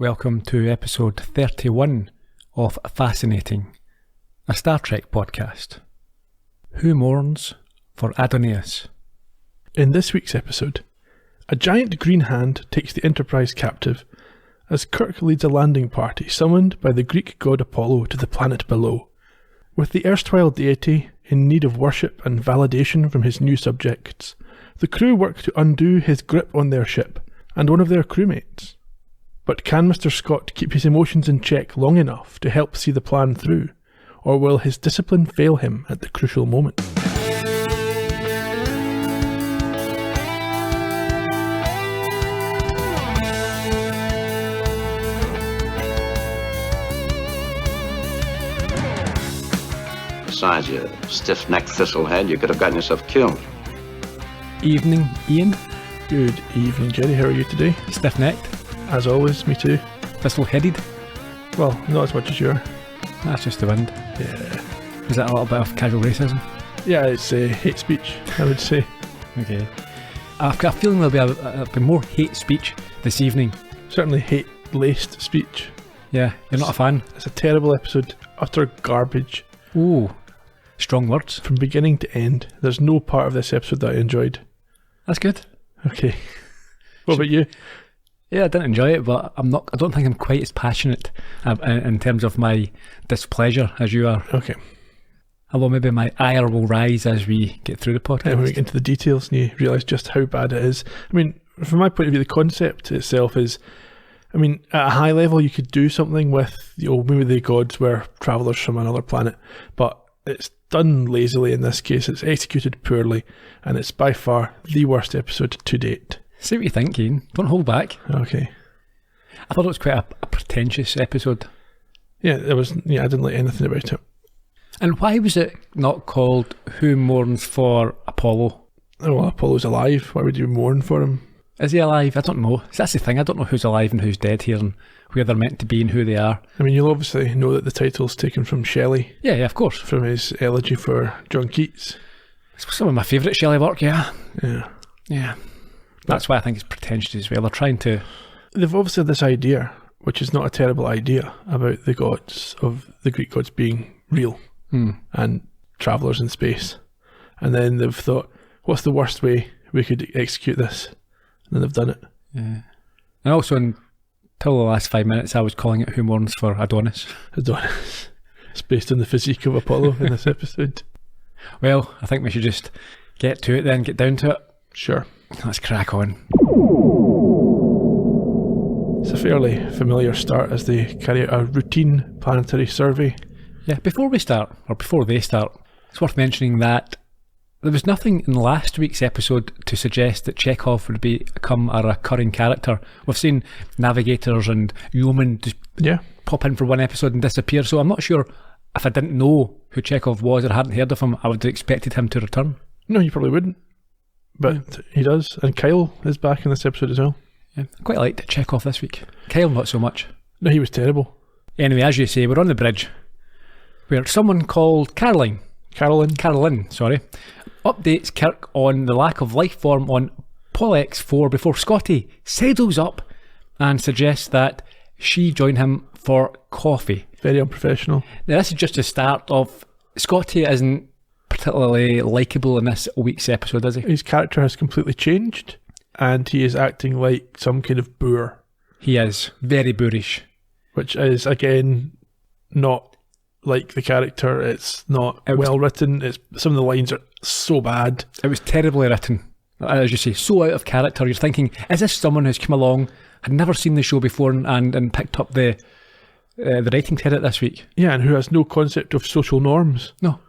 Welcome to episode 31 of Fascinating, a Star Trek podcast. Who mourns for Adonais? In this week's episode, a giant green hand takes the Enterprise captive as Kirk leads a landing party summoned by the Greek god Apollo to the planet below. With the erstwhile deity in need of worship and validation from his new subjects, the crew work to undo his grip on their ship and one of their crewmates. But can Mr. Scott keep his emotions in check long enough to help see the plan through, or will his discipline fail him at the crucial moment? Besides, you stiff-necked thistlehead, you could have gotten yourself killed. Evening, Ian. Good evening, Gerry. How are you today? Stiff-necked. As always, me too. Thistle-headed. Well, not as much as you are. That's just the wind. Yeah. Is that a little bit of casual racism? Yeah, it's hate speech, I would say. Okay. I've got a feeling there'll be more hate speech this evening. Certainly hate-laced speech. Yeah, you're not a fan? It's a terrible episode. Utter garbage. Ooh, strong words. From beginning to end, there's no part of this episode that I enjoyed. That's good. Okay. What about you? Yeah, I didn't enjoy it, but I don't think I'm quite as passionate in terms of my displeasure as you are. Okay. Although maybe my ire will rise as we get through the podcast. When we get into the details and you realise just how bad it is. I mean, from my point of view, the concept itself is, I mean, at a high level, you could do something with, maybe the gods were travellers from another planet, but it's done lazily in this case. It's executed poorly, and it's by far the worst episode to date. See what you think, Ian. Don't hold back. Okay. I thought it was quite a pretentious episode. Yeah, I didn't like anything about it. And why was it not called Who Mourns for Apollo? Oh, well, Apollo's alive. Why would you mourn for him? Is he alive? I don't know. That's the thing. I don't know who's alive and who's dead here and where they're meant to be and who they are. I mean, you'll obviously know that the title's taken from Shelley. Yeah, of course. From his elegy for John Keats. It's some of my favourite Shelley work, yeah. Yeah. That's why I think it's pretentious as well. They're trying to... They've obviously had this idea, which is not a terrible idea, about the gods, of the Greek gods being real and travellers in space. And then they've thought, what's the worst way we could execute this? And then they've done it. Yeah. And also, until the last 5 minutes, I was calling it Who Mourns for Adonais. Adonais. It's based on the physique of Apollo in this episode. Well, I think we should just get to it then, get down to it. Sure. Let's crack on. It's a fairly familiar start as they carry out a routine planetary survey. Yeah, before they start, it's worth mentioning that there was nothing in last week's episode to suggest that Chekhov would become a recurring character. We've seen navigators and yeomen just pop in for one episode and disappear, so I'm not sure if I didn't know who Chekhov was or hadn't heard of him, I would have expected him to return. No, you probably wouldn't. But he does, and Kyle is back in this episode as well. Yeah, I quite liked Chekhov this week. Kyle, not so much. No, he was terrible. Anyway, as you say, we're on the bridge where someone called Caroline, updates Kirk on the lack of life form on Polex 4 before Scotty sidles up and suggests that she join him for coffee. Very unprofessional. Now, this is just the start of... Scotty isn't particularly likeable in this week's episode, is he? His character has completely changed, and he is acting like some kind of boor. He is very boorish, which is again not like the character. It's not well written. It's some of the lines are so bad. It was terribly written, as you say, so out of character. You're thinking, is this someone who's come along, had never seen the show before, and picked up the writing credit this week? Yeah, and who has no concept of social norms. No.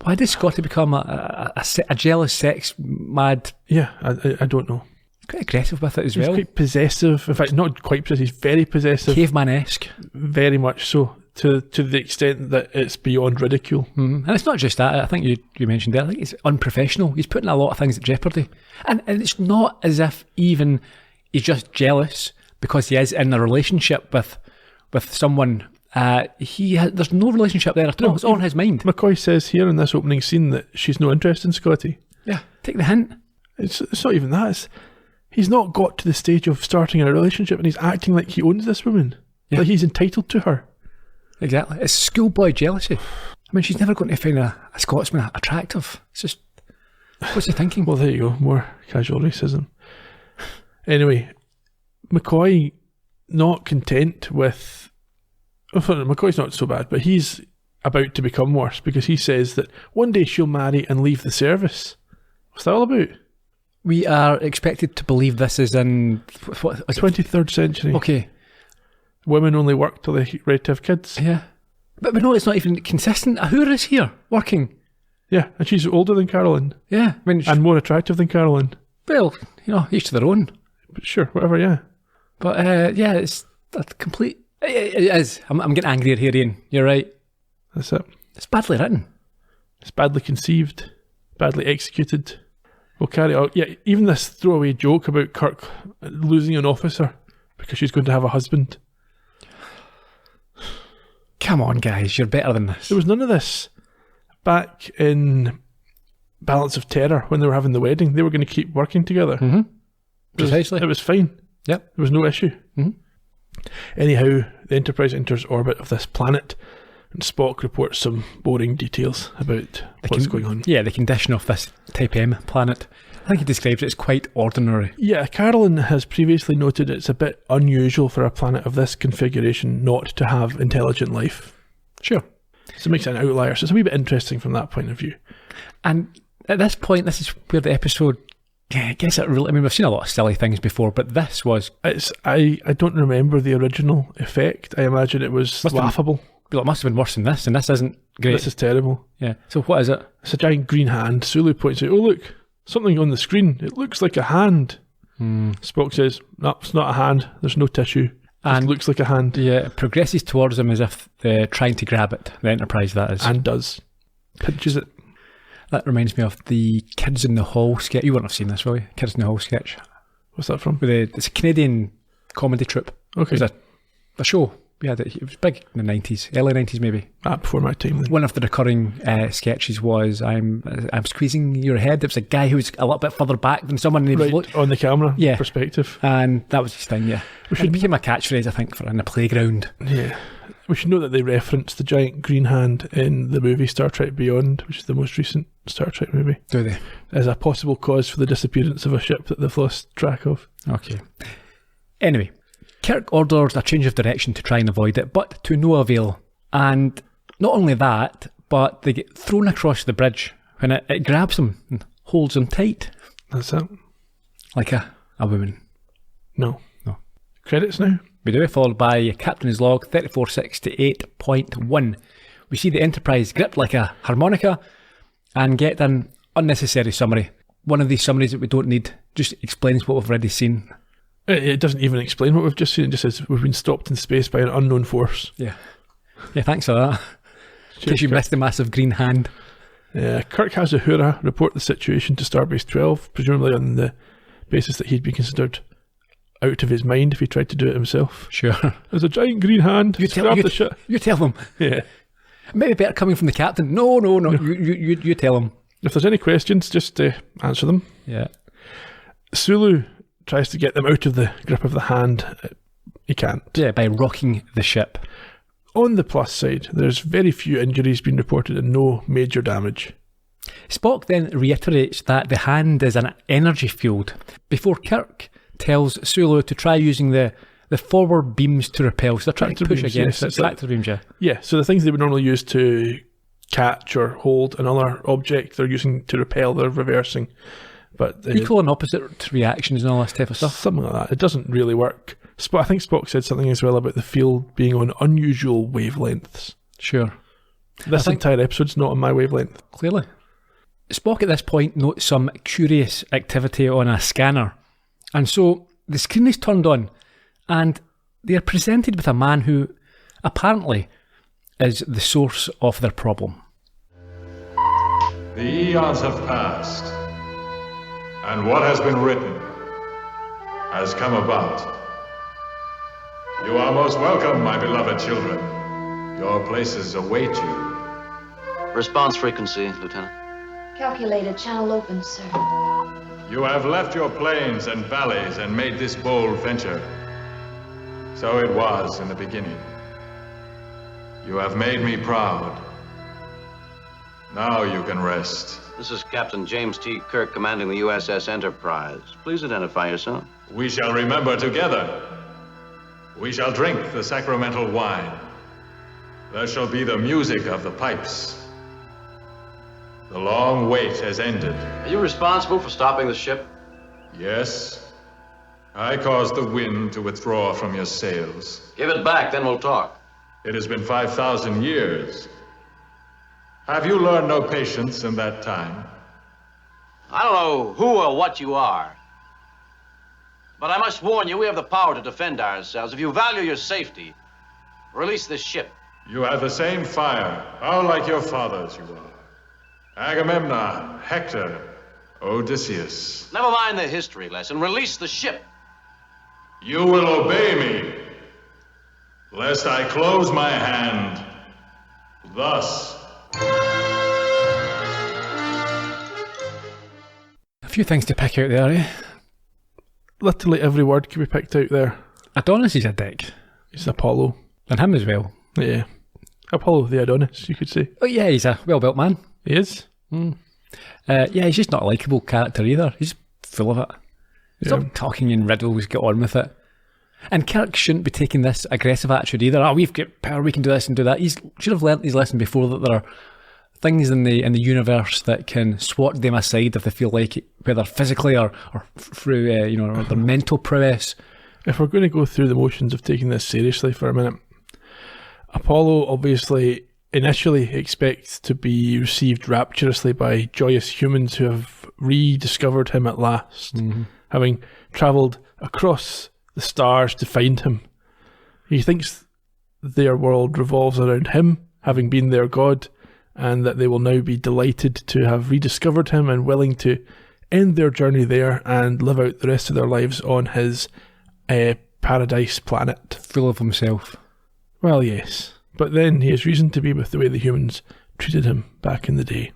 Why did Scotty become a jealous, sex-mad... Yeah, I don't know. He's quite aggressive with it as well. He's quite possessive. In fact, not quite possessive, he's very possessive. Caveman-esque. Very much so, to the extent that it's beyond ridicule. And it's not just that, I think you mentioned there, I think it's unprofessional. He's putting a lot of things at jeopardy. And it's not as if even he's just jealous because he is in a relationship with someone... there's no relationship there at all. It's all in his mind. McCoy says here in this opening scene that she's no interest in Scotty. Yeah, take the hint. It's not even that. He's not got to the stage of starting a relationship and he's acting like he owns this woman. Yeah. Like he's entitled to her. Exactly. It's schoolboy jealousy. I mean, she's never going to find a Scotsman attractive. It's just, what's he thinking? Well, there you go. More casual racism. Anyway, McCoy, not content with... McCoy's not so bad, but he's about to become worse because he says that one day she'll marry and leave the service. What's that all about? We are expected to believe this is in... What, 23rd century. Okay. Women only work till they're ready to have kids. Yeah. But no, it's not even consistent. A hooer is here, working. Yeah, and she's older than Carolyn. Yeah. I mean, and more attractive than Carolyn. Well, each to their own. But sure, whatever, yeah. But yeah, it's a complete... It is. I'm getting angrier here, Ian. You're right. That's it. It's badly written. It's badly conceived. Badly executed. We'll carry on. Yeah, even this throwaway joke about Kirk losing an officer because she's going to have a husband. Come on, guys, you're better than this. There was none of this back in Balance of Terror when they were having the wedding. They were going to keep working together. Mm-hmm. Precisely. It was fine. Yep. There was no issue. Mm-hmm. Anyhow, the Enterprise enters orbit of this planet and Spock reports some boring details about what's going on. Yeah, the condition of this Type M planet. I think he describes it as quite ordinary. Yeah, Carolyn has previously noted it's a bit unusual for a planet of this configuration not to have intelligent life. Sure. So it makes it an outlier. So it's a wee bit interesting from that point of view. And at this point, this is where the episode... Yeah, I guess it really... I mean, we've seen a lot of silly things before, but this was... I don't remember the original effect. I imagine it was laughable. It must have been worse than this, and this isn't great. This is terrible. Yeah. So what is it? It's a giant green hand. Sulu points out, oh look, something on the screen. It looks like a hand. Spock says, no, it's not a hand. There's no tissue. It looks like a hand. Yeah, it progresses towards them as if they're trying to grab it. The Enterprise, that is. And does. Pinches it. That reminds me of the Kids in the Hall sketch. You wouldn't have seen this, will you? Kids in the Hall sketch. What's that from? It's a Canadian comedy troupe. Okay. It was a show. It was big in the 90s, early 90s maybe. Before my time then. One of the recurring sketches was I'm squeezing your head. There was a guy who was a little bit further back than someone. And right, on the camera perspective. And that was his thing, yeah. It became a catchphrase, I think, for in the playground. Yeah. We should know that they reference the giant green hand in the movie Star Trek Beyond, which is the most recent Star Trek movie. Do they? As a possible cause for the disappearance of a ship that they've lost track of. Okay. Anyway, Kirk orders a change of direction to try and avoid it, but to no avail. And not only that, but they get thrown across the bridge when it grabs them and holds them tight. That's it. Like a woman. No. Credits now? We do, followed by Captain's Log 3468.1. We see the Enterprise gripped like a harmonica and get an unnecessary summary. One of these summaries that we don't need, just explains what we've already seen. It doesn't even explain what we've just seen. It just says we've been stopped in space by an unknown force. Yeah. Yeah, thanks for that. In case you missed the massive green hand. Kirk has Uhura report the situation to Starbase 12, presumably on the basis that he'd be considered out of his mind if he tried to do it himself. Sure. There's a giant green hand. You tell them. Yeah. Maybe better coming from the captain. No. You tell him. If there's any questions, just answer them. Yeah. Sulu tries to get them out of the grip of the hand. He can't. Yeah, by rocking the ship. On the plus side, there's very few injuries being reported and no major damage. Spock then reiterates that the hand is an energy field before Kirk tells Sulu to try using the forward beams to repel. So they're trying to push against it. Tractor beams, yeah. Yeah, so the things they would normally use to catch or hold another object, they're using to repel, they're reversing. But equal and opposite reactions and all this type of stuff. Something like that. It doesn't really work. I think Spock said something as well about the field being on unusual wavelengths. Sure. This entire episode's not on my wavelength. Clearly. Spock at this point notes some curious activity on a scanner. And so the screen is turned on and they are presented with a man who apparently is the source of their problem. The eons have passed, and what has been written has come about. You are most welcome, my beloved children. Your places await you. Response frequency, Lieutenant. Calculated channel open, sir. You have left your plains and valleys and made this bold venture. So it was in the beginning. You have made me proud. Now you can rest. This is Captain James T. Kirk, commanding the USS Enterprise. Please identify yourself. We shall remember together. We shall drink the sacramental wine. There shall be the music of the pipes. The long wait has ended. Are you responsible for stopping the ship? Yes. I caused the wind to withdraw from your sails. Give it back, then we'll talk. It has been 5,000 years. Have you learned no patience in that time? I don't know who or what you are, but I must warn you, we have the power to defend ourselves. If you value your safety, release this ship. You have the same fire, how like your fathers you are. Agamemnon, Hector, Odysseus. Never mind the history lesson. Release the ship. You will obey me, lest I close my hand thus. A few things to pick out there, eh? Literally every word can be picked out there. Adonis is a dick. He's Apollo. And him as well. Yeah. Apollo the Adonais, you could say. Oh yeah, he's a well-built man. He is. Yeah, he's just not a likeable character either. He's full of it. Stop talking in riddles, get on with it. And Kirk shouldn't be taking this aggressive attitude either. Oh, we've got power, we can do this and do that. He should have learnt his lesson before, that there are things in the universe that can swat them aside if they feel like it, whether physically or through or their mental prowess. If we're going to go through the motions of taking this seriously for a minute, Apollo obviously initially expects to be received rapturously by joyous humans who have rediscovered him at last, having travelled across the stars to find him. He thinks their world revolves around him, having been their god, and that they will now be delighted to have rediscovered him and willing to end their journey there and live out the rest of their lives on his paradise planet. Full of himself. Well, yes. But then he has reason to be with the way the humans treated him back in the day.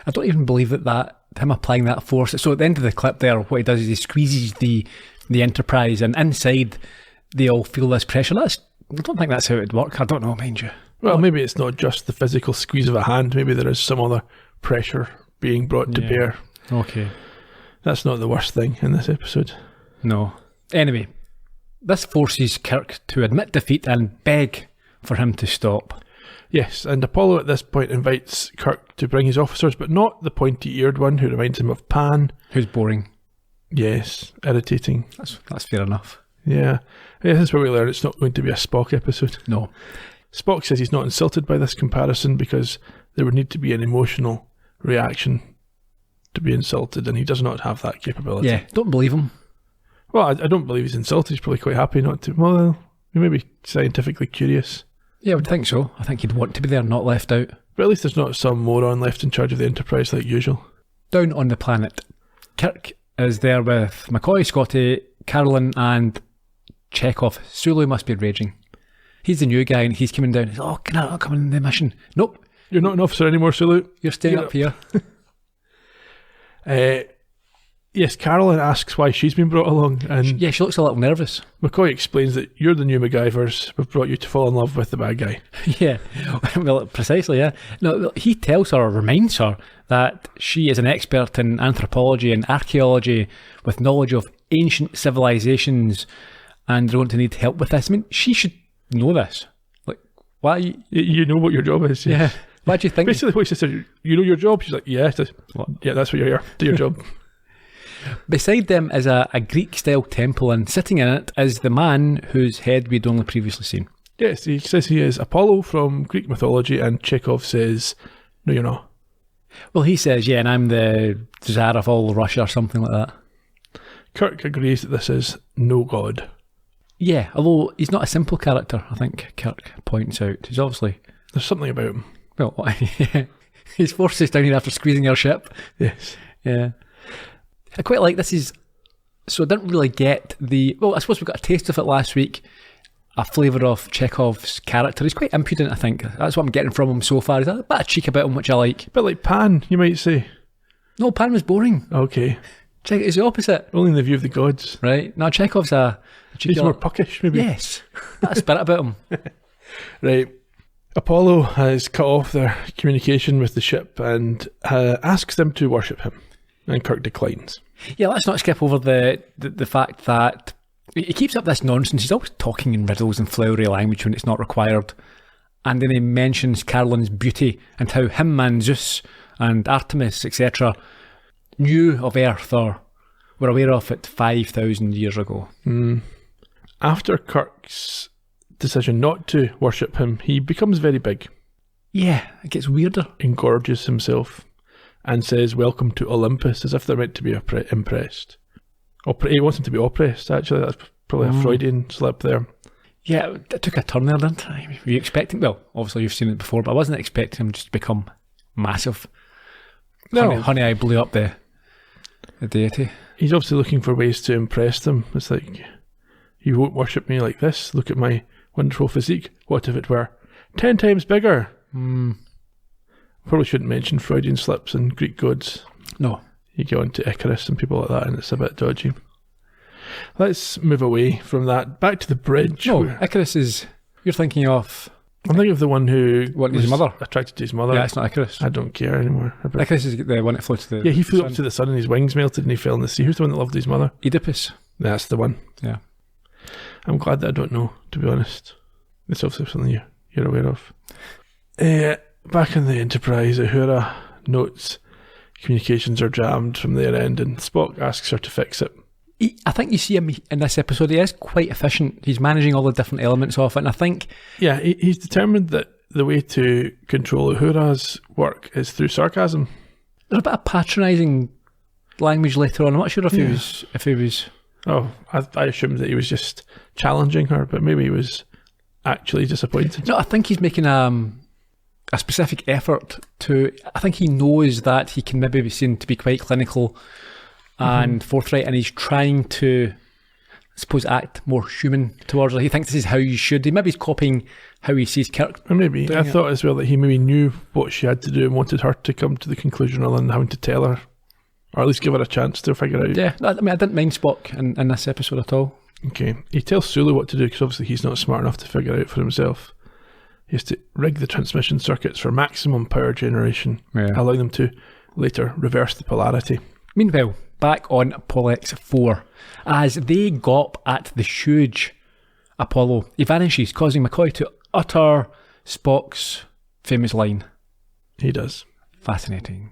I don't even believe that him applying that force. So at the end of the clip there, what he does is he squeezes the Enterprise, and inside they all feel this pressure. I don't think that's how it would work. I don't know, mind you. Well, maybe it's not just the physical squeeze of a hand. Maybe there is some other pressure being brought to bear. Okay. That's not the worst thing in this episode. No. Anyway, this forces Kirk to admit defeat and beg for him to stop. Yes, and Apollo at this point invites Kirk to bring his officers, but not the pointy-eared one who reminds him of Pan. Who's boring. Yes, irritating. That's fair enough. Yeah, this is where we learn it's not going to be a Spock episode. No. Spock says he's not insulted by this comparison because there would need to be an emotional reaction to be insulted, and he does not have that capability. Yeah, don't believe him. Well, I don't believe he's insulted. He's probably quite happy not to. Well, he may be scientifically curious. Yeah, I would think so. I think he'd want to be there, not left out. But at least there's not some moron left in charge of the Enterprise like usual. Down on the planet, Kirk is there with McCoy, Scotty, Carolyn and Chekhov. Sulu must be raging. He's the new guy and he's coming down. He's like, oh, can I not come in the mission? Nope. You're not an officer anymore, Sulu. You're staying up here. Yes, Carolyn asks why she's been brought along, and yeah, she looks a little nervous. McCoy explains that you're the new MacGyvers. We've brought you to fall in love with the bad guy. Yeah, well, precisely, yeah. No, he tells her, or reminds her, that she is an expert in anthropology and archaeology with knowledge of ancient civilizations and they're going to need help with this. I mean, she should know this. Like, why? You know what your job is. Yeah. Why do you think? Basically, what she said, you know your job? She's like, yeah. What? Yeah, that's what you're here. Do your job. Beside them is a Greek-style temple, and sitting in it is the man whose head we'd only previously seen. Yes, he says he is Apollo from Greek mythology, and Chekhov says, no, you're not. Well, he says, yeah, and I'm the Tsar of all Russia or something like that. Kirk agrees that this is no god. Yeah, although he's not a simple character, I think Kirk points out. He's obviously... There's something about him. Well, he's forced us down here after squeezing our ship. Yes. Yeah. I quite like this is... So I didn't really get the... Well, I suppose we got a taste of it last week. A flavour of Chekhov's character. He's quite impudent, I think. That's what I'm getting from him so far. He's a bit of cheek about him, which I like. A bit like Pan, you might say. No, Pan was boring. Okay. Chekhov is the opposite. Only in the view of the gods. Right? Now, Chekhov's He's more puckish, maybe. Yes. That spirit about him. Right. Apollo has cut off their communication with the ship and asks them to worship him. And Kirk declines. Yeah, let's not skip over the fact that he keeps up this nonsense. He's always talking in riddles and flowery language when it's not required. And then he mentions Carolyn's beauty and how him and Zeus and Artemis, etc., knew of Earth or were aware of it 5,000 years ago. After Kirk's decision not to worship him, he becomes very big. Yeah, it gets weirder. Engorges himself and says, "Welcome to Olympus," as if they're meant to be impressed. He wants them to be oppressed, actually. That's probably a Freudian slip there. Yeah, it took a turn there, didn't it? Were you expecting... Well, obviously you've seen it before, but I wasn't expecting him just to become massive. No. Honey, I blew up the deity. He's obviously looking for ways to impress them. It's like, you won't worship me like this. Look at my wonderful physique. What if it were 10 times bigger? Probably shouldn't mention Freudian slips and Greek gods. No. You go into Icarus and people like that, and it's a bit dodgy. Let's move away from that. Back to the bridge. No, Icarus is... You're thinking of... I'm thinking of the one who What, was his mother? attracted to his mother. Yeah, it's not Icarus. I don't care anymore. Icarus is the one that flew to the... Yeah, he flew sun. up to the sun and his wings melted and he fell in the sea. Who's the one that loved his mother? Oedipus. That's the one. Yeah. I'm glad that I don't know, to be honest. It's obviously something you're aware of. Back in the Enterprise, Uhura notes communications are jammed from their end and Spock asks her to fix it. I think you see him in this episode, he is quite efficient. He's managing all the different elements of it, and I think... Yeah, he's determined that the way to control Uhura's work is through sarcasm. There's a bit of patronising language later on. I'm not sure if he was... Oh, I assumed that he was just challenging her, but maybe he was actually disappointed. No, I think he's making a specific effort to... I think he knows that he can maybe be seen to be quite clinical and forthright, and he's trying to, I suppose, act more human towards her. He thinks this is how you should. Maybe he's copying how he sees Kirk. Or maybe. I thought as well that he maybe knew what she had to do and wanted her to come to the conclusion rather than having to tell her. Or at least give her a chance to figure out. Yeah, I didn't mind Spock in this episode at all. Okay. He tells Sulu what to do because obviously he's not smart enough to figure it out for himself. He has to rig the transmission circuits for maximum power generation, allowing them to later reverse the polarity. Meanwhile, back on Pollux 4, as they gawp at the huge Apollo, he vanishes, causing McCoy to utter Spock's famous line. He does. Fascinating.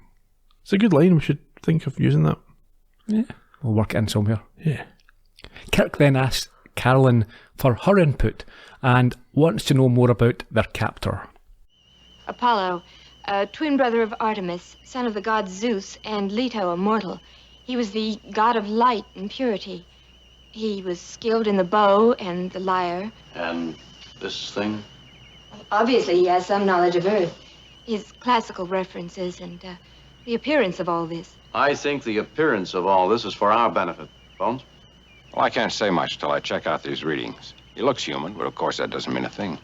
It's a good line. We should think of using that. Yeah. We'll work it in somewhere. Yeah. Kirk then asks Carolyn for her input and wants to know more about their captor. Apollo, a twin brother of Artemis, son of the god Zeus, and Leto, a mortal. He was the god of light and purity. He was skilled in the bow and the lyre. And this thing? Obviously, he has some knowledge of Earth. His classical references and the appearance of all this. I think the appearance of all this is for our benefit. Bones? Well, I can't say much till I check out these readings. He looks human, but of course that doesn't mean a thing.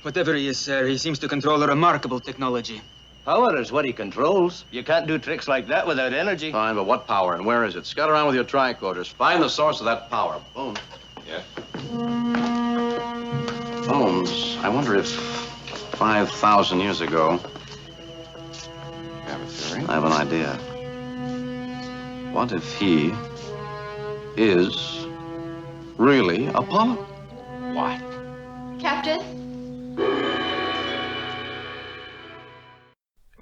Whatever he is, sir, he seems to control a remarkable technology. Power is what he controls. You can't do tricks like that without energy. Fine, but what power and where is it? Scout around with your tricorders. Find the source of that power. Bones. Yes? Bones, I wonder if 5,000 years ago... You have a theory? I have an idea. What if he is really Apollo? What? Captain?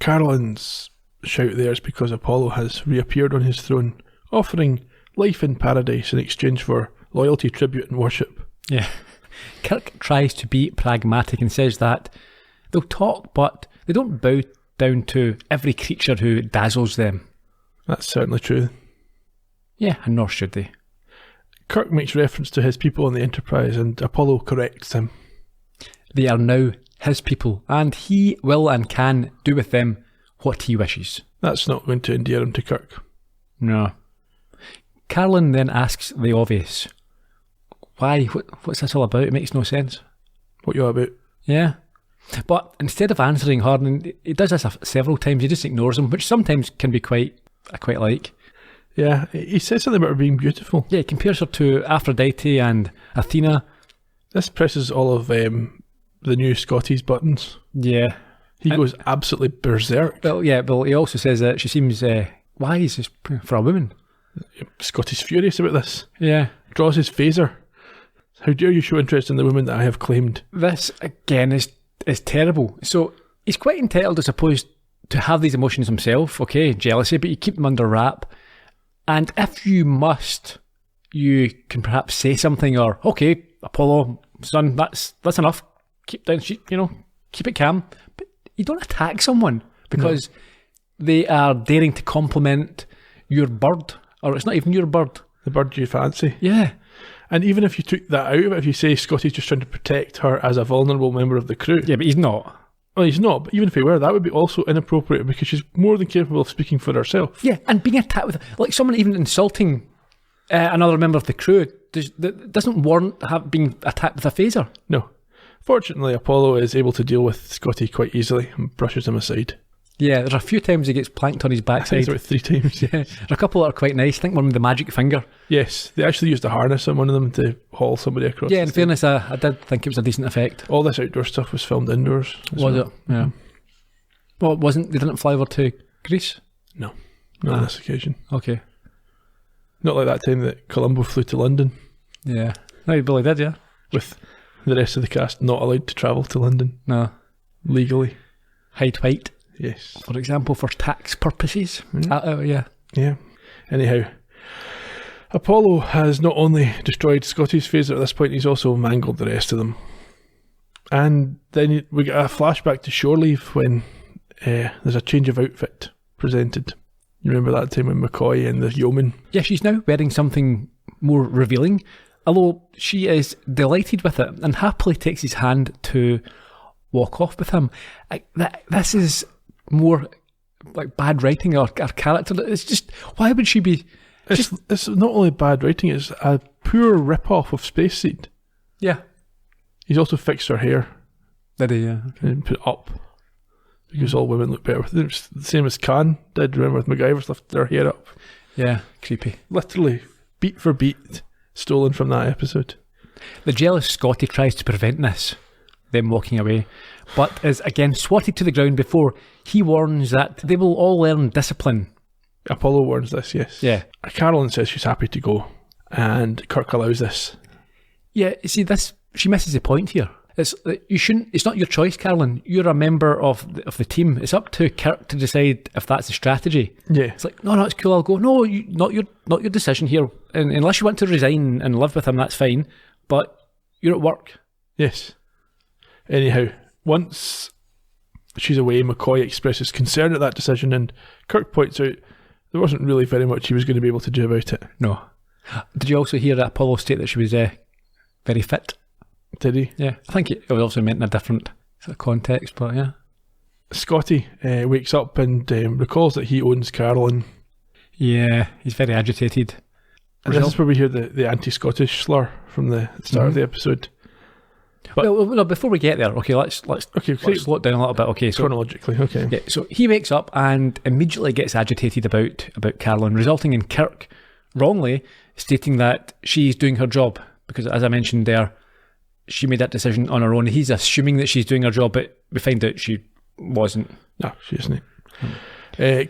Carolyn's shout there is because Apollo has reappeared on his throne, offering life in paradise in exchange for loyalty, tribute, and worship. Yeah. Kirk tries to be pragmatic and says that they'll talk, but they don't bow down to every creature who dazzles them. That's certainly true. Yeah, and nor should they. Kirk makes reference to his people on the Enterprise, and Apollo corrects him. They are now his people, and he will and can do with them what he wishes. That's not going to endear him to Kirk. No. Carolyn then asks the obvious. Why? What's this all about? It makes no sense. What you about? Yeah. But instead of answering her, and he does this several times, he just ignores him, which sometimes can be I quite like. Yeah, he says something about her being beautiful. Yeah, he compares her to Aphrodite and Athena. This presses all of the new Scotty's buttons. Yeah. He goes absolutely berserk. Well, yeah, but he also says that she seems wise for a woman. Scotty's furious about this. Yeah. Draws his phaser. How dare you show interest in the woman that I have claimed? This, again, is terrible. So, he's quite entitled, I suppose, to have these emotions himself, okay, jealousy, but you keep them under wrap. And if you must, you can perhaps say something, or, okay, Apollo, son, that's enough. Keep down, keep it calm. But you don't attack someone because they are daring to compliment your bird, or it's not even your bird. The bird you fancy. Yeah. And even if you took that out of it, if you say Scotty's just trying to protect her as a vulnerable member of the crew. Yeah, but he's not. Well, he's not, but even if he were, that would be also inappropriate because she's more than capable of speaking for herself. Yeah, and being attacked with, like someone even insulting another member of the crew doesn't warrant being attacked with a phaser. No. Fortunately, Apollo is able to deal with Scotty quite easily and brushes him aside. Yeah, there's a few times he gets planked on his backside. I think it's about 3 times. Yeah, there are a couple that are quite nice. I think one with the magic finger. Yes, they actually used a harness on one of them to haul somebody across. Yeah, in fairness, I did think it was a decent effect. All this outdoor stuff was filmed indoors. Was it? Yeah. Well, it wasn't. They didn't fly over to Greece? No, not on this occasion. Okay. Not like that time that Columbo flew to London. Yeah. No, he really did, yeah. With the rest of the cast not allowed to travel to London. No. Legally. Hide white. Yes. For example, for tax purposes. Yeah. Yeah. Anyhow, Apollo has not only destroyed Scotty's phaser at this point, he's also mangled the rest of them. And then we get a flashback to shore leave when there's a change of outfit presented. You remember that time when McCoy and the yeoman? Yeah, she's now wearing something more revealing, although she is delighted with it and happily takes his hand to walk off with him. This is more like bad writing or character. It's just, why would she be... It's not only bad writing, it's a poor rip-off of Space Seed. Yeah. He's also fixed her hair. Did he, yeah. And put it up. Because all women look better. It's the same as Khan did, remember, with MacGyver's lifted their hair up. Yeah, creepy. Literally, beat for beat, stolen from that episode. The jealous Scotty tries to prevent this, them walking away, but is again swatted to the ground before he warns that they will all learn discipline. Apollo warns this, yes. Yeah. Carolyn says she's happy to go, and Kirk allows this. Yeah, see, she misses the point here. It's not your choice, Carolyn. You're a member of the team. It's up to Kirk to decide if that's the strategy. Yeah. It's like, no, it's cool, I'll go. No, not your decision here. And unless you want to resign and live with him, that's fine. But you're at work. Yes. Anyhow, once she's away, McCoy expresses concern at that decision, and Kirk points out there wasn't really very much he was going to be able to do about it. No. Did you also hear that Apollo state that she was very fit? Did he? Yeah. I think it was also meant in a different sort of context, but yeah. Scotty wakes up and recalls that he owns Carolyn. Yeah, he's very agitated. And this is where we hear the anti-Scottish slur from the start of the episode. But no, before we get there, okay, let's slow it down a little bit. Okay, so chronologically, okay. Yeah, so he wakes up and immediately gets agitated about Carolyn, resulting in Kirk wrongly stating that she's doing her job because, as I mentioned there, she made that decision on her own. He's assuming that she's doing her job, but we find out she wasn't. No, she isn't.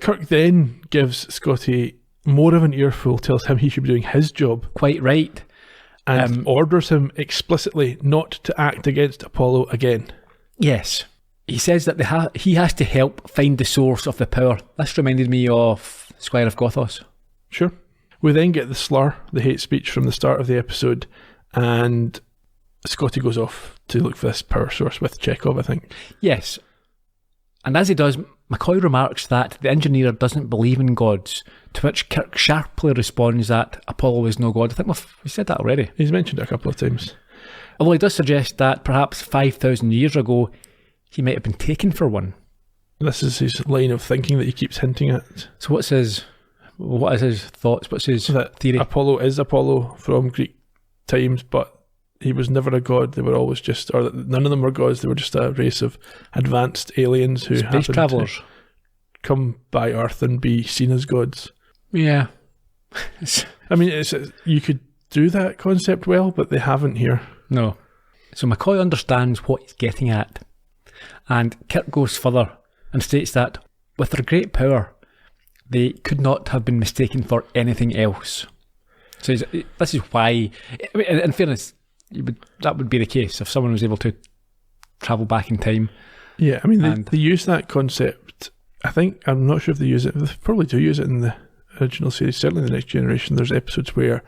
Kirk then gives Scotty more of an earful, tells him he should be doing his job. Quite right. And orders him explicitly not to act against Apollo again. Yes. He says that he has to help find the source of the power. This reminded me of Squire of Gothos. Sure. We then get the slur, the hate speech from the start of the episode, and Scotty goes off to look for this power source with Chekhov, I think. Yes. And as he does, McCoy remarks that the engineer doesn't believe in gods, to which Kirk sharply responds that Apollo is no god. I think we've said that already. He's mentioned it a couple of times. Although he does suggest that perhaps 5,000 years ago, he might have been taken for one. This is his line of thinking that he keeps hinting at. So what is his thoughts? What's his theory? Apollo is Apollo from Greek times, but he was never a god. They were always none of them were gods. They were just a race of advanced aliens who happened travelers to come by Earth and be seen as gods. Yeah. I mean, you could do that concept well, but they haven't here. No. So McCoy understands what he's getting at. And Kirk goes further and states that with their great power, they could not have been mistaken for anything else. So this is why, I mean, in fairness, that would be the case if someone was able to travel back in time. Yeah, I mean, they use that concept. I think, I'm not sure if they use it. They probably do use it in the original series. Certainly in the Next Generation, there's episodes where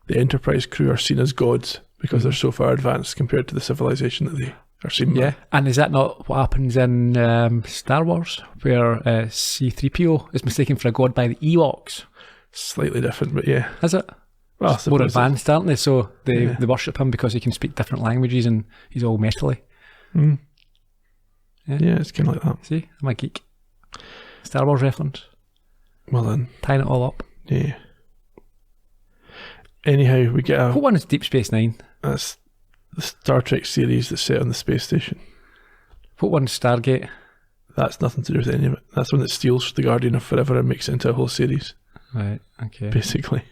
the Enterprise crew are seen as gods because they're so far advanced compared to the civilization that they are seen by. And is that not what happens in Star Wars, where C-3PO is mistaken for a god by the Ewoks? Slightly different, but yeah. Is it? Well, more advanced, aren't they? So they worship him because he can speak different languages and he's all metally. Mm. Yeah, it's kind of like that. See, I'm a geek. Star Wars reference. Well then. Tying it all up. Yeah. Anyhow, we get a... What one is Deep Space Nine? That's the Star Trek series that's set on the space station. What one's Stargate? That's nothing to do with any of it. That's the one that steals the Guardian of Forever and makes it into a whole series. Right, okay. Basically.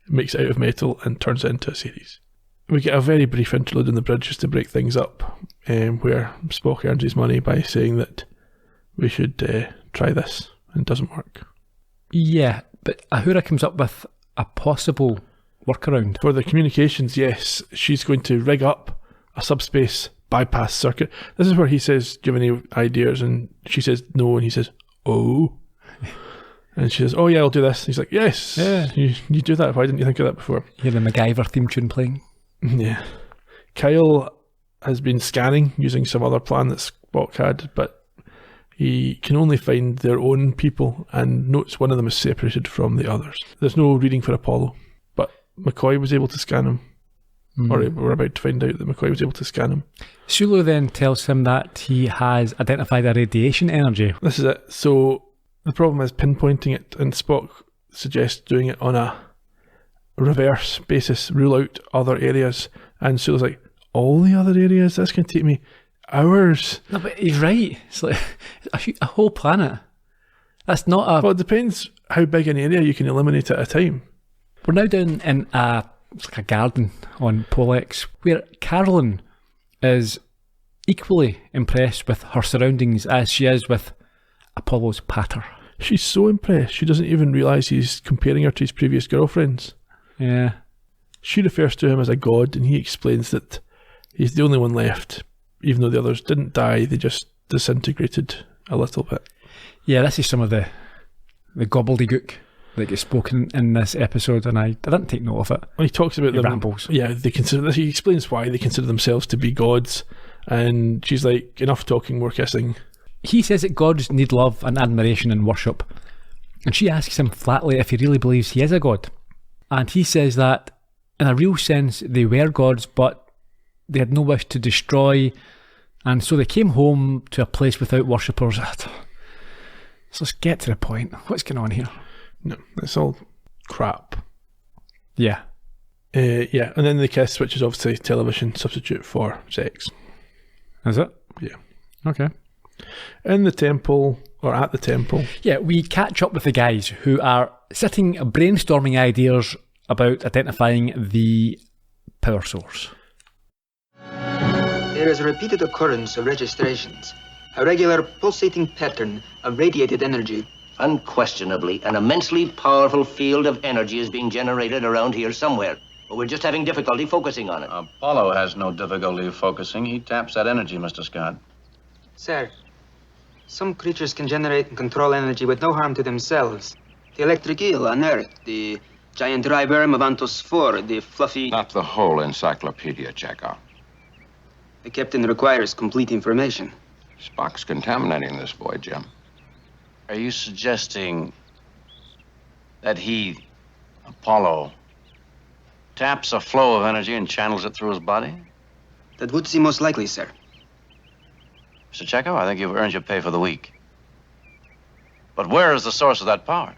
It makes it out of metal and turns it into a series. We get a very brief interlude on the bridge just to break things up, where Spock earns his money by saying that we should try this, and it doesn't work. Yeah, but Uhura comes up with a possible workaround. For the communications, yes, she's going to rig up a subspace bypass circuit. This is where he says, do you have any ideas? And she says no, and he says, oh. And she says, oh yeah, I'll do this. And he's like, yes, yeah. You do that. Why didn't you think of that before? Hear the MacGyver theme tune playing. Yeah. Kyle has been scanning using some other plan that Spock had, but he can only find their own people and notes one of them is separated from the others. There's no reading for Apollo, but McCoy was able to scan him. Or we're about to find out that McCoy was able to scan him. Sulu then tells him that he has identified a radiation energy. This is it. So the problem is pinpointing it, and Spock suggests doing it on a reverse basis, rule out other areas. And Sulu's like, all the other areas? That's going to take me hours. No, but he's right. It's like a whole planet. That's not a... Well, it depends how big an area you can eliminate at a time. We're now down in it's like a garden on Polex, where Carolyn is equally impressed with her surroundings as she is with Apollo's patter. She's so impressed, she doesn't even realise he's comparing her to his previous girlfriends. Yeah. She refers to him as a god, and he explains that he's the only one left, even though the others didn't die, they just disintegrated a little bit. Yeah, this is some of the gobbledygook that gets spoken in this episode, and I didn't take note of it. Well, he talks about the them, rambles. Yeah, he explains why they consider themselves to be gods, and she's like, enough talking, more kissing. He says that gods need love and admiration and worship, and she asks him flatly if he really believes he is a god. And he says that in a real sense they were gods, but they had no wish to destroy, and so they came home to a place without worshippers. So let's get to the point. What's going on here? No, it's all crap. Yeah. Yeah, and then the kiss, which is obviously television substitute for sex. Is it? Yeah. Okay. In the temple, or at the temple. Yeah, we catch up with the guys who are sitting brainstorming ideas about identifying the power source. There is a repeated occurrence of registrations, a regular pulsating pattern of radiated energy. Unquestionably, an immensely powerful field of energy is being generated around here somewhere. But we're just having difficulty focusing on it. Apollo has no difficulty focusing. He taps that energy, Mr. Scott. Sir, some creatures can generate and control energy with no harm to themselves. The electric eel on Earth, the giant dry worm of Antos 4, the fluffy... Not the whole encyclopedia, Chekhov. The captain requires complete information. Spock's contaminating this boy, Jim. Are you suggesting that he, Apollo, taps a flow of energy and channels it through his body? That would seem most likely, sir. Mr. Chekhov, I think you've earned your pay for the week. But where is the source of that power?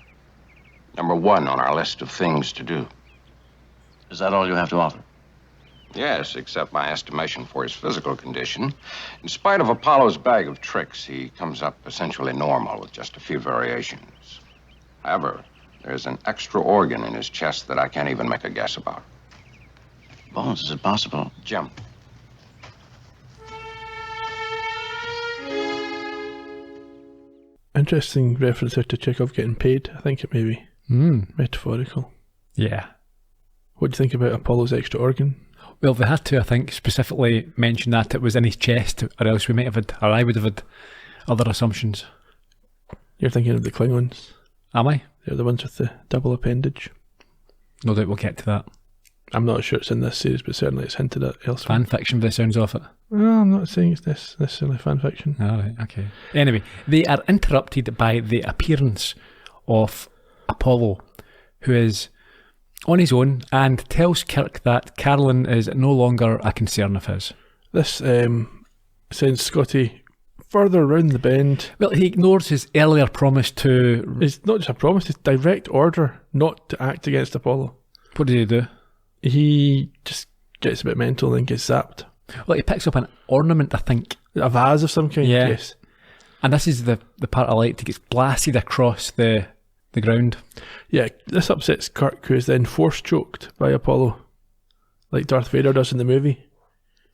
Number one on our list of things to do. Is that all you have to offer? Yes, except my estimation for his physical condition. In spite of Apollo's bag of tricks, he comes up essentially normal with just a few variations. However, There's an extra organ in his chest that I can't even make a guess about. Bones, is it possible? Jim. Interesting reference there to Chekhov getting paid. I think it may be metaphorical. Yeah. What do you think about Apollo's extra organ? Well, they had to, I think, specifically mention that it was in his chest, or else we might have had, or I would have had, other assumptions. You're thinking of the Klingons. Am I? They're the ones with the double appendage. No doubt we'll get to that. I'm not sure it's in this series, but certainly it's hinted at elsewhere. Fan fiction by the sounds of it. No, I'm not saying it's necessarily fan fiction. Alright, okay. Anyway, they are interrupted by the appearance of Apollo, who is on his own and tells Kirk that Carolyn is no longer a concern of his. This sends Scotty further round the bend. Well, he ignores his earlier promise to... It's not just a promise, it's direct order not to act against Apollo. What did he do? He just gets a bit mental and gets zapped. Well, he picks up an ornament, I think. A vase of some kind, Yeah. yes. And this is the part I liked. He gets blasted across the ground. Yeah, this upsets Kirk, who is then force choked by Apollo, like Darth Vader does in the movie.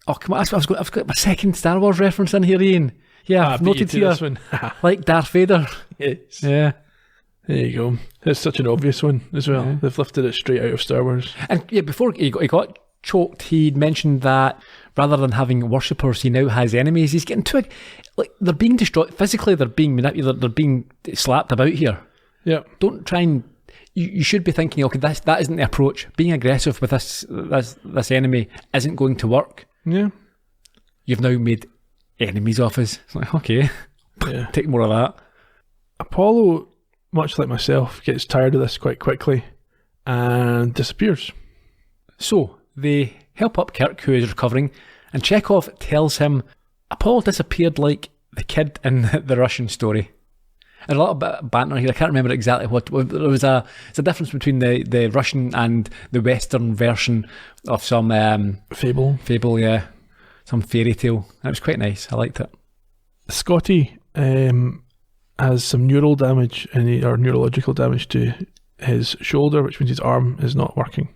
Oh, come on. I've got my second Star Wars reference in here, Ian. Yeah, I've noted here. This one. Like Darth Vader. Yes. Yeah. There you go. It's such an obvious one as well. Yeah. They've lifted it straight out of Star Wars. And yeah, before he got choked, he'd mentioned that rather than having worshippers, he now has enemies. He's getting too... Like, they're being destroyed. Physically, they're being manipulated. They're being slapped about here. Yeah. Don't try and... You should be thinking, okay, that isn't the approach. Being aggressive with this enemy isn't going to work. Yeah. You've now made enemies of us. It's like, okay, Yeah. take more of that. Apollo, much like myself, gets tired of this quite quickly and disappears. So, they help up Kirk, who is recovering, and Chekhov tells him Apollo disappeared like the kid in the Russian story. And a lot of bit of banter here. I can't remember exactly what. There was a difference between the Russian and the Western version of some Fable. fable, yeah, some fairy tale. And it was quite nice. I liked it. Scotty has some neural damage or neurological damage to his shoulder, which means his arm is not working.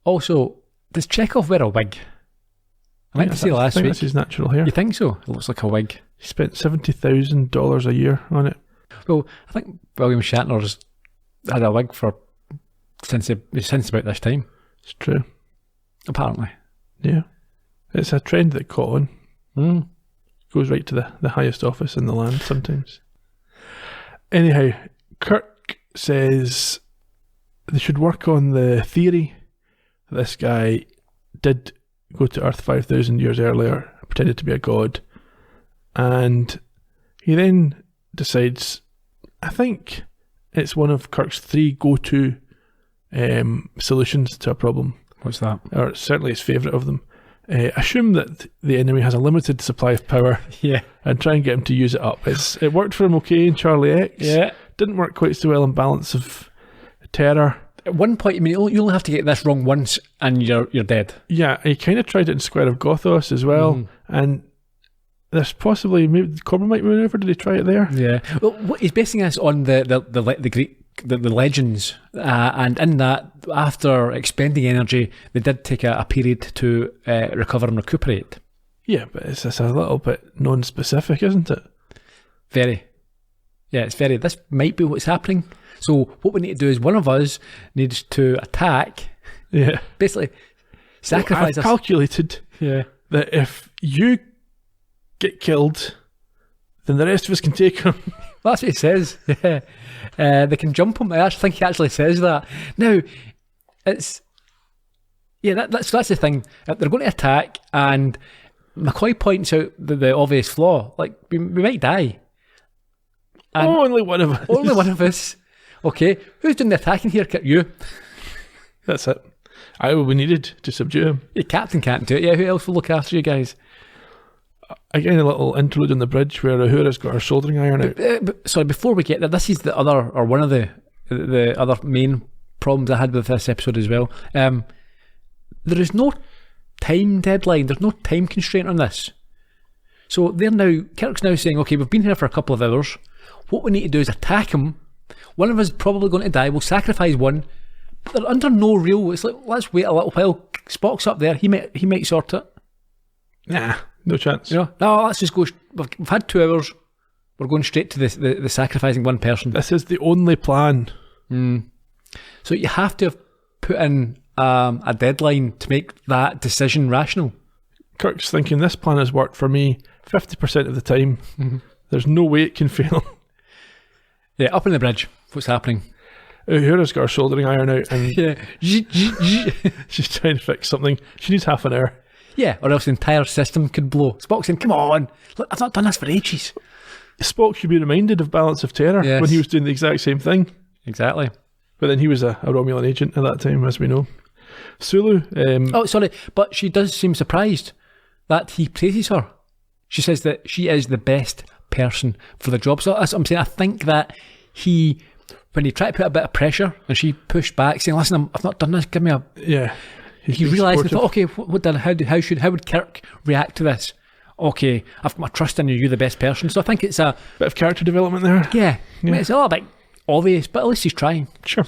Also, does Chekhov wear a wig? I meant to say last I think week. that's his natural hair. You think so? It looks like a wig. He spent $70,000 a year on it. Well, I think William Shatner's had a wig since about this time. It's true. Apparently. Yeah. It's a trend that caught on. Mm. Goes right to the highest office in the land sometimes. Anyhow, Kirk says they should work on the theory that this guy did go to Earth 5,000 years earlier, pretended to be a god, and he then decides, I think it's one of Kirk's 3 go-to solutions to a problem. What's that? Or certainly his favourite of them. Assume that the enemy has a limited supply of power Yeah. and try and get him to use it up. It worked for him okay in Charlie X. Yeah. Didn't work quite so well in Balance of Terror. At one point, I mean, you only have to get this wrong once and you're dead. Yeah, he kind of tried it in Square of Gothos as well. And there's possibly, maybe the Corbomite maneuver, did he try it there? Yeah. Well, he's basing this on the Greek the legends, and in that, after expending energy, they did take a period to recover and recuperate. Yeah, but it's a little bit non-specific, isn't it? Very. Yeah, it's very. This might be what's happening. So what we need to do is one of us needs to attack. Yeah. Basically, sacrifice I've us. calculated that if you get killed, then the rest of us can take him. Well, that's what he says. Yeah. They can jump him. I actually think he actually says that. Now, it's... Yeah, that's the thing. They're going to attack, and McCoy points out the obvious flaw. Like, we might die. And only one of us. Only one of us. Okay, who's doing the attacking here? You. That's it. I will be needed to subdue him. Your captain can't do it. Yeah, who else will look after you guys? Again, a little interlude on the bridge where Uhura's got her soldering iron out. Sorry, before we get there, this is the other, or one of the other main problems I had with this episode as well. There is no time deadline. There's no time constraint on this. So Kirk's now saying, okay, we've been here for a couple of hours. What we need to do is attack him One of us is probably going to die. We'll sacrifice one. But they're under no real. It's like, let's wait a little while. Spock's up there. He might sort it. Nah, no chance. You know, no, let's just go. We've had 2 hours. We're going straight to the sacrificing one person. This is the only plan. So you have to have put in a deadline to make that decision rational. Kirk's thinking, this plan has worked for me 50% of the time. There's no way it can fail. Yeah, up on the bridge. What's happening? Uhura's got her soldering iron out and Yeah. she's trying to fix something. She needs half an hour. Yeah, or else the entire system could blow. Spock's saying, come on, look, I've not done this for ages. Spock should be reminded of Balance of Terror Yes. when he was doing the exact same thing. Exactly. But then he was a Romulan agent at that time, as we know. Sulu, Oh, sorry, but she does seem surprised that he praises her. She says that she is the best person for the job. So that's what I'm saying. I think that when he tried to put a bit of pressure and she pushed back, saying, listen, I've not done this, give me a... yeah. He realised and thought, okay, how would Kirk react to this? Okay, I've got my trust in you, you're the best person. So I think it's a bit of character development there. yeah. I mean, it's a little bit obvious, but at least he's trying. Sure.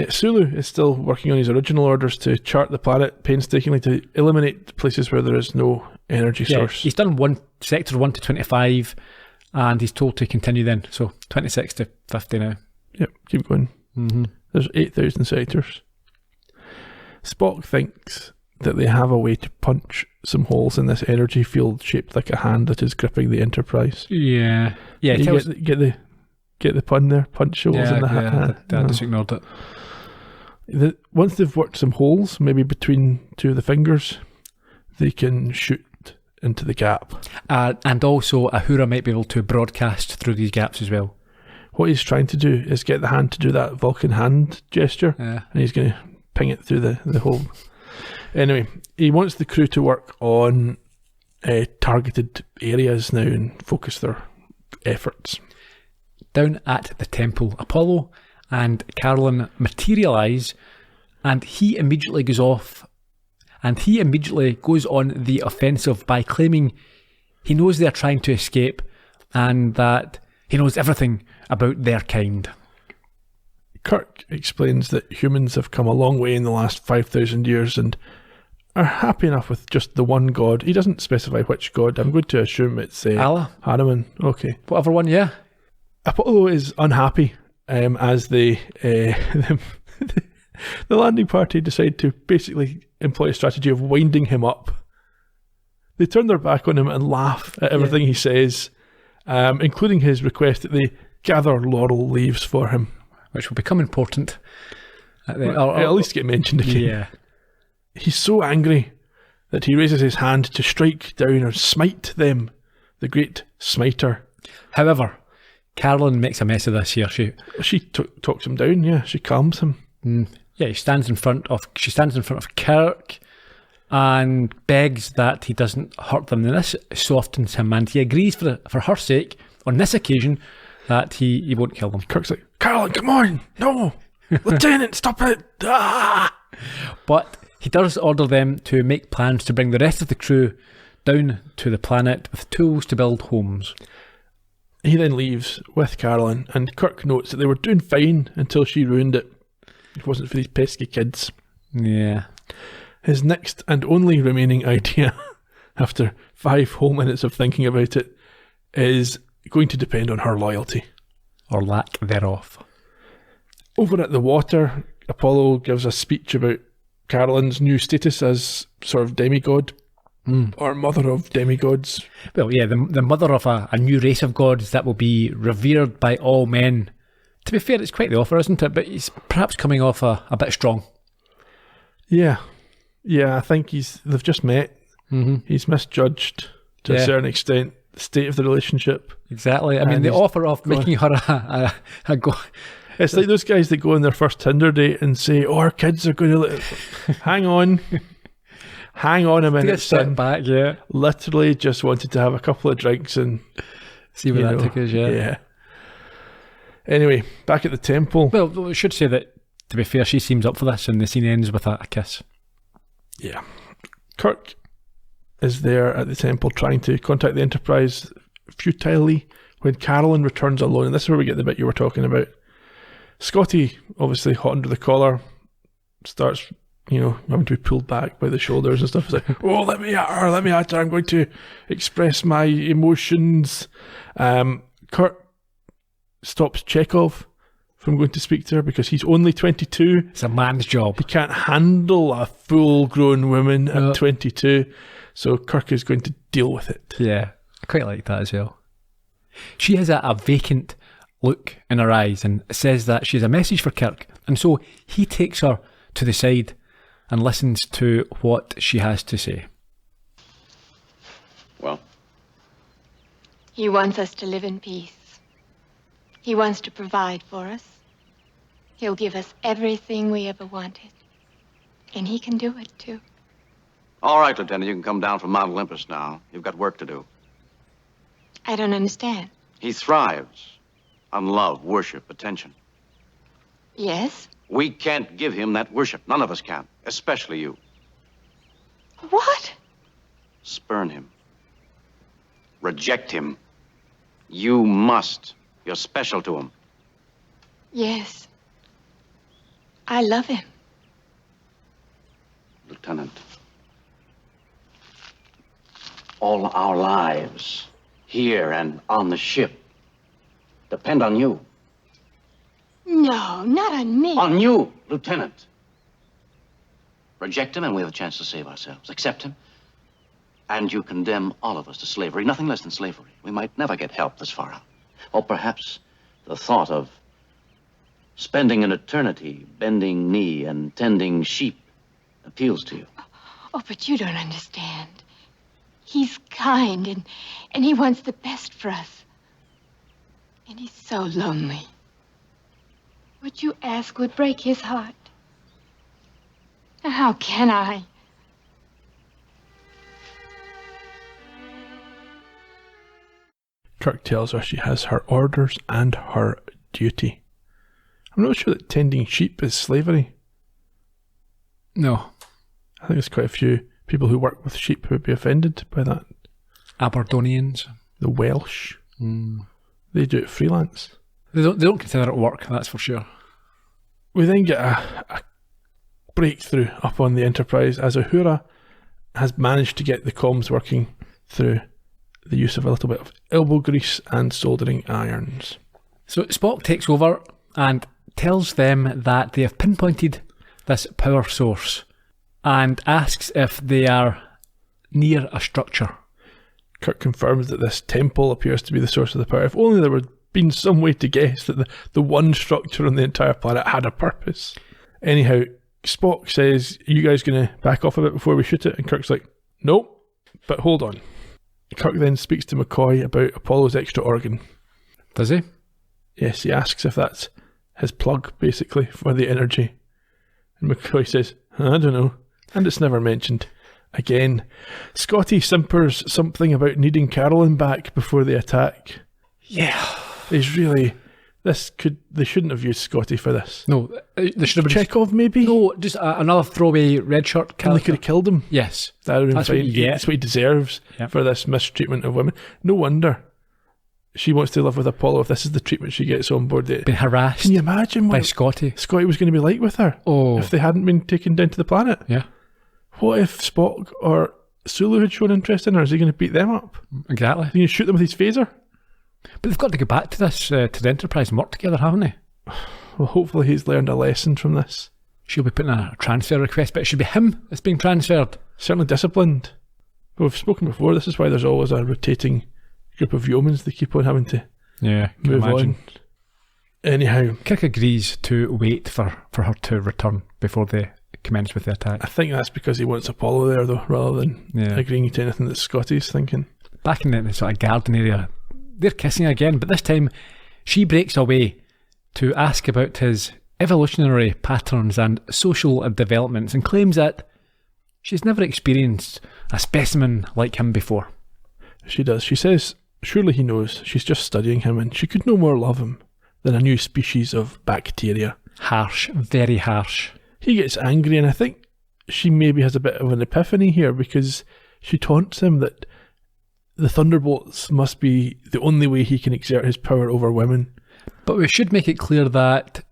Sulu is still working on his original orders to chart the planet painstakingly to eliminate places where there is no energy source. He's done sector 1 to 25, and he's told to continue then. So 26 to 50 now. Yep, keep going. There's 8,000 sectors. Spock thinks that they have a way to punch some holes in this energy field shaped like a hand that is gripping the Enterprise. Yeah. Yeah, You get the pun there? Punch holes in the hand. I just ignored it. Once they've worked some holes, maybe between 2 of the fingers, they can shoot into the gap. And also, Uhura might be able to broadcast through these gaps as well. What he's trying to do is get the hand to do that Vulcan hand gesture, and he's going to ping it through the hole. Anyway, he wants the crew to work on targeted areas now and focus their efforts. Down at the temple, Apollo and Carolyn materialise, and he immediately goes off, and he immediately goes on the offensive by claiming he knows they're trying to escape and that he knows everything about their kind. Kirk explains that humans have come a long way in the last 5,000 years and are happy enough with just the one god. He doesn't specify which god. I'm going to assume it's Allah. Hanuman. Okay. Whatever one, yeah. Apollo is unhappy as the landing party decide to basically employ a strategy of winding him up. They turn their back on him and laugh at everything he says, including his request that they gather laurel leaves for him. Which will become important. At least get mentioned again. Yeah. He's so angry that he raises his hand to strike down or smite them, the great smiter. However, Carolyn makes a mess of this here. She talks him down, yeah. She calms him. Yeah, she stands in front of Kirk and begs that he doesn't hurt them. And this softens him, and he agrees for her sake, on this occasion, that he won't kill them. Kirk's like, Carolyn, come on! No! Lieutenant, stop it! Ah! But he does order them to make plans to bring the rest of the crew down to the planet with tools to build homes. He then leaves with Carolyn, and Kirk notes that they were doing fine until she ruined it. It wasn't for these pesky kids. Yeah. His next and only remaining idea, after 5 whole minutes of thinking about it, is going to depend on her loyalty. Or lack thereof. Over at the water, Apollo gives a speech about Carolyn's new status as sort of demigod, or mother of demigods. Well, yeah, the mother of a new race of gods that will be revered by all men. To be fair, it's quite the offer, isn't it? But he's perhaps coming off a bit strong. Yeah, I think they've just met. He's misjudged to a certain extent the state of the relationship. Exactly. I mean, the offer of making her a go. It's like those guys that go on their first Tinder date and say, "Oh, our kids are going to hang on a minute, son." Back, yeah. Literally just wanted to have a couple of drinks and see where that took us. Yeah. Anyway, back at the temple. Well, we should say that, to be fair, she seems up for this, and the scene ends with a kiss. Yeah. Kirk is there at the temple trying to contact the Enterprise futilely when Carolyn returns alone. And this is where we get the bit you were talking about. Scotty, obviously hot under the collar, starts, having to be pulled back by the shoulders and stuff. He's like, oh, let me at her, I'm going to express my emotions. Kurt stops Chekhov from going to speak to her because he's only 22. It's a man's job. He can't handle a full-grown woman at 22. So Kirk is going to deal with it. Yeah, I quite like that as well. She has a vacant look in her eyes and says that she has a message for Kirk. And so he takes her to the side and listens to what she has to say. Well? He wants us to live in peace. He wants to provide for us. He'll give us everything we ever wanted. And he can do it, too. All right, Lieutenant, you can come down from Mount Olympus now. You've got work to do. I don't understand. He thrives on love, worship, attention. Yes? We can't give him that worship. None of us can, especially you. What? Spurn him. Reject him. You must. You're special to him. Yes. I love him. Lieutenant, all our lives, here and on the ship, depend on you. No, not on me. On you, Lieutenant. Reject him and we have a chance to save ourselves. Accept him, and you condemn all of us to slavery. Nothing less than slavery. We might never get help this far out. Or perhaps the thought of spending an eternity bending knee and tending sheep appeals to you. Oh, but you don't understand. He's kind and he wants the best for us. And he's so lonely. What you ask would break his heart. Now, how can I? Kirk tells her she has her orders and her duty. I'm not sure that tending sheep is slavery. No. I think there's quite a few people who work with sheep who would be offended by that. Aberdonians. The Welsh. They do it freelance. They don't consider it work, that's for sure. We then get a breakthrough up on the Enterprise as Uhura has managed to get the comms working through the use of a little bit of elbow grease and soldering irons. So Spock takes over and tells them that they have pinpointed this power source and asks if they are near a structure. Kirk confirms that this temple appears to be the source of the power. If only there would have been some way to guess that the one structure on the entire planet had a purpose. Anyhow, Spock says, are you guys going to back off a bit before we shoot it? And Kirk's like, nope, but hold on. Kirk then speaks to McCoy about Apollo's extra organ. Does he? Yes, he asks if that's his plug, basically, for the energy. And McCoy says, I don't know. And it's never mentioned. Again, Scotty simpers something about needing Carolyn back before the attack. Yeah. He's really... They shouldn't have used Scotty for this. No, they should have... Chekhov, maybe? No, just another throwaway red shirt character. And they could have killed him. Yes. That would have been That's fine. what you get. That's what he deserves for this mistreatment of women. No wonder she wants to live with Apollo if this is the treatment she gets on board. Been harassed. Can you imagine by what Scotty was going to be like with her if they hadn't been taken down to the planet? Yeah. What if Spock or Sulu had shown interest in her? Is he going to beat them up? Exactly. Is he going to shoot them with his phaser? But they've got to go back to this, to the Enterprise and work together, haven't they? Well, hopefully he's learned a lesson from this. She'll be putting a transfer request, but it should be him that's being transferred. Certainly disciplined. But we've spoken before, this is why there's always a rotating group of yeomans they keep on having to move on. Anyhow, Kirk agrees to wait for her to return before they commence with the attack. I think that's because he wants Apollo there, though, rather than agreeing to anything that Scotty's thinking. Back in the sort of garden area, they're kissing again, but this time she breaks away to ask about his evolutionary patterns and social developments and claims that she's never experienced a specimen like him before. She does. She says, surely he knows. She's just studying him and she could no more love him than a new species of bacteria. Harsh, very harsh. He gets angry and I think she maybe has a bit of an epiphany here because she taunts him that the Thunderbolts must be the only way he can exert his power over women. But we should make it clear that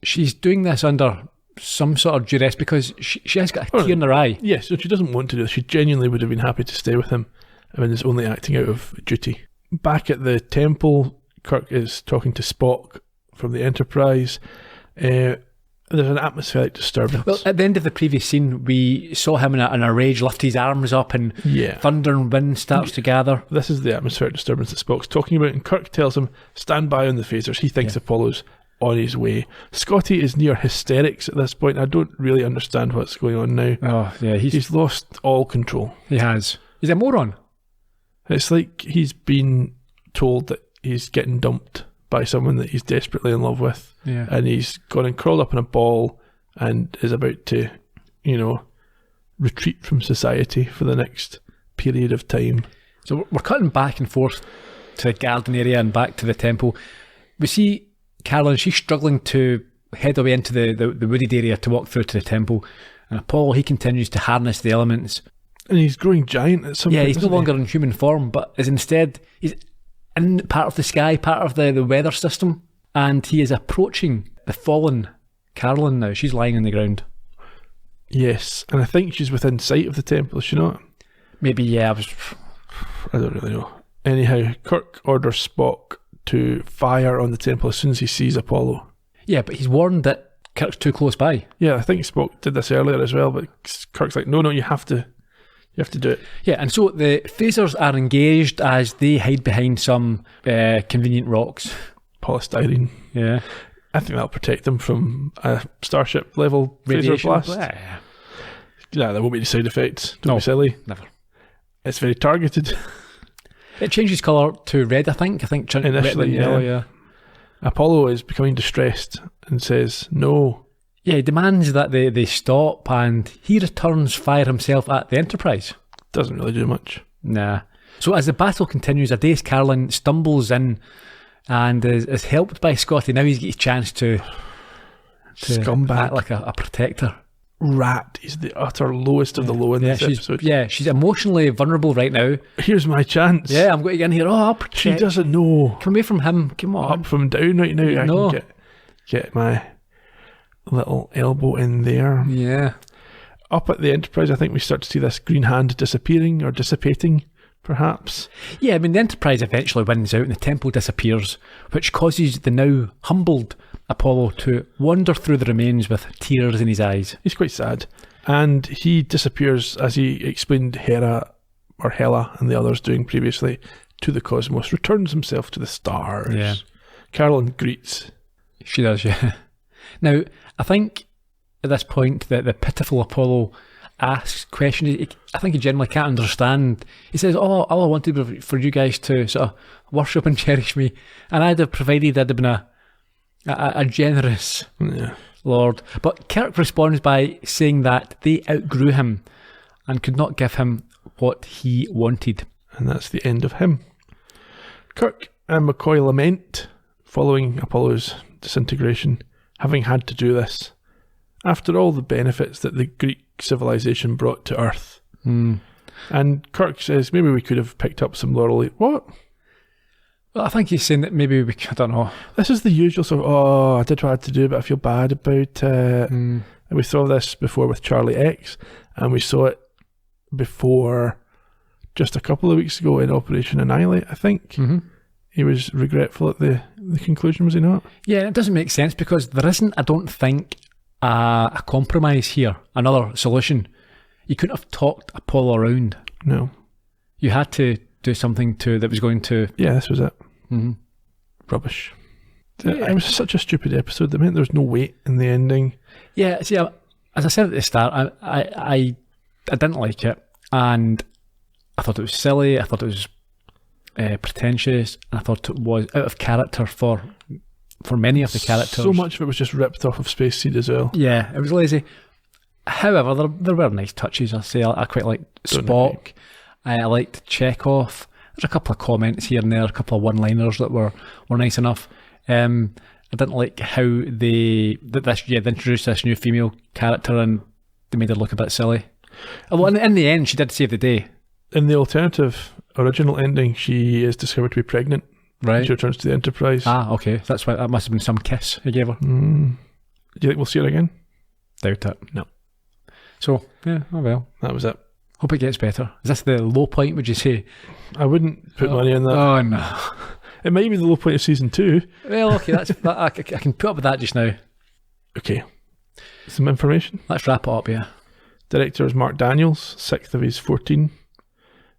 she's doing this under some sort of duress because she has got a tear in her eye. Yes, so she doesn't want to do this. She genuinely would have been happy to stay with him. I mean, it's only acting out of duty. Back at the temple, Kirk is talking to Spock from the Enterprise. There's an atmospheric disturbance. Well, at the end of the previous scene, we saw him in a rage lift his arms up and thunder and wind starts to gather. This is the atmospheric disturbance that Spock's talking about, and Kirk tells him, stand by on the phasers. He thinks Apollo's on his way. Scotty is near hysterics at this point. I don't really understand what's going on now. Oh, yeah. He's lost all control. He has. He's a moron. It's like he's been told that he's getting dumped by someone that he's desperately in love with. Yeah. And he's gone and crawled up in a ball and is about to, retreat from society for the next period of time. So we're cutting back and forth to the garden area and back to the temple. We see Caroline, she's struggling to head away into the wooded area to walk through to the temple. And Apollo, he continues to harness the elements. And he's growing giant at some point. Yeah, he's no longer in human form, but is instead, he's in part of the sky, part of the weather system. And he is approaching the fallen Caroline now. She's lying on the ground. Yes, and I think she's within sight of the temple, is she not? Maybe, yeah. I don't really know. Anyhow, Kirk orders Spock to fire on the temple as soon as he sees Apollo. Yeah, but he's warned that Kirk's too close by. Yeah, I think Spock did this earlier as well, but Kirk's like, no, you have to do it. Yeah, and so the phasers are engaged as they hide behind some convenient rocks. Polystyrene. Yeah. I think that'll protect them from a starship level phaser blast. Yeah, there won't be any side effects. Don't be silly. Never. It's very targeted. It changes colour to red, I think. Initially, yellow, yeah. Apollo is becoming distressed and says no. Yeah, he demands that they stop, and he returns fire himself at the Enterprise. Doesn't really do much. Nah. So as the battle continues, a dazed Caroline stumbles in and is helped by Scotty. Now he's got a chance to scumbag, act like a protector. Rat. He's the utter lowest of the low in this episode. Yeah, she's emotionally vulnerable right now. Here's my chance. Yeah, I'm going to get in here. Oh, I'll protect. She doesn't know. Come away from him. Come on. Up from down right now. I can get my little elbow in there. Yeah. Up at the Enterprise, I think we start to see this green hand disappearing or dissipating, perhaps. Yeah, I mean, the Enterprise eventually wins out and the temple disappears, which causes the now humbled Apollo to wander through the remains with tears in his eyes. He's quite sad. And he disappears, as he explained Hela and the others doing previously, to the cosmos, returns himself to the stars. Yeah. Caroline greets. She does, yeah. Now, I think at this point that the pitiful Apollo asks questions. I think he generally can't understand. He says, all I wanted was for you guys to sort of worship and cherish me, and I'd have provided I'd have been a generous Lord. But Kirk responds by saying that they outgrew him and could not give him what he wanted. And that's the end of him. Kirk and McCoy lament, following Apollo's disintegration, having had to do this, after all the benefits that the Greek civilization brought to Earth. And Kirk says, maybe we could have picked up some laurel. What? Well, I think he's saying that maybe we could, I don't know. This is the usual sort of, I did what I had to do, but I feel bad about it. And we saw this before with Charlie X, and we saw it before just a couple of weeks ago in Operation Annihilate, I think. He was regretful at the conclusion, was he not? Yeah, it doesn't make sense because there isn't, I don't think, a compromise here, another solution. You couldn't have talked Apollo around. No. You had to do something that was going to... Yeah, this was it. Rubbish. Yeah. It was such a stupid episode that meant there was no weight in the ending. Yeah, see, as I said at the start, I didn't like it, and I thought it was silly, I thought it was pretentious, and I thought it was out of character for many of the characters. So much of it was just ripped off of Space Seed as well. Yeah, it was lazy. However, there were nice touches. I say I quite liked Spock. I liked Chekhov. There's a couple of comments here and there, a couple of one-liners that were nice enough. I didn't like how they introduced this new female character and they made her look a bit silly. Although in the end, she did save the day. In the alternative original ending, she is discovered to be pregnant. Right. She returns to the Enterprise. Ah, okay. That's why that must have been some kiss he gave her. Do you think we'll see her again? Doubt it. No. So, yeah, oh well. That was it. Hope it gets better. Is this the low point, would you say? I wouldn't put money on that. Oh, no. It might be the low point of season 2. Well, okay, I can put up with that just now. Okay. Some information. Let's wrap it up, yeah. Director is Mark Daniels, 6th of his 14.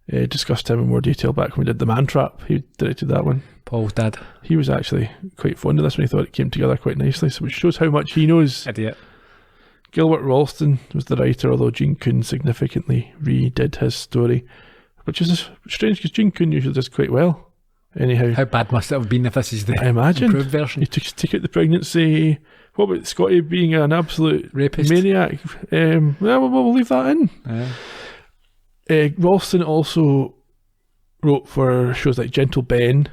Discussed him in more detail back when we did The Man Trap. He directed that one. Paul's dad. He was actually quite fond of this one. He thought it came together quite nicely, so it shows how much he knows. Idiot. Gilbert Ralston was the writer, although Gene Coon significantly redid his story, which is strange because Gene Coon usually does quite well. Anyhow, how bad must it have been if this is the I imagine improved version? He took out the pregnancy. What about Scotty being an absolute rapist, maniac? We'll leave that in. Ralston also wrote for shows like Gentle Ben.